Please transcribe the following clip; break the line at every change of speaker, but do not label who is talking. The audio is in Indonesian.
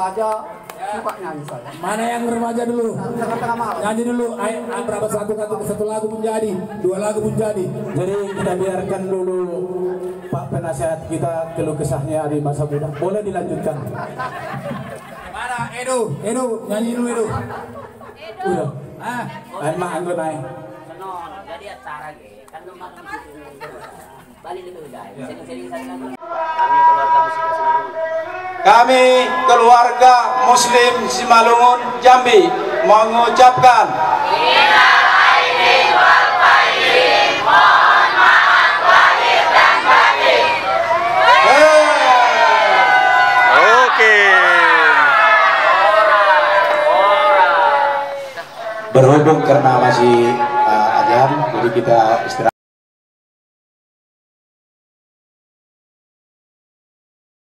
remaja suka nyanyi saya.
Mana yang remaja dulu? Nyanyi dulu. Ayo, berapa satu lagu pun jadi, dua lagu pun jadi.
Jadi kita biarkan dulu Pak penasehat kita keluh kesahnya di masa muda. Boleh dilanjutkan.
Mana Edu nyanyi dulu Edu.
Udah.
Ah,
Ayo mak anggo naik.
tadi acara kan rumah balik lebih udah. Sering-sering saya
Kami keluarga Muslim Simalungun Jambi mengucapkan mohon maaf lahir dan batin.
Oke.
Berhubung karena masih azan, jadi kita istirahat.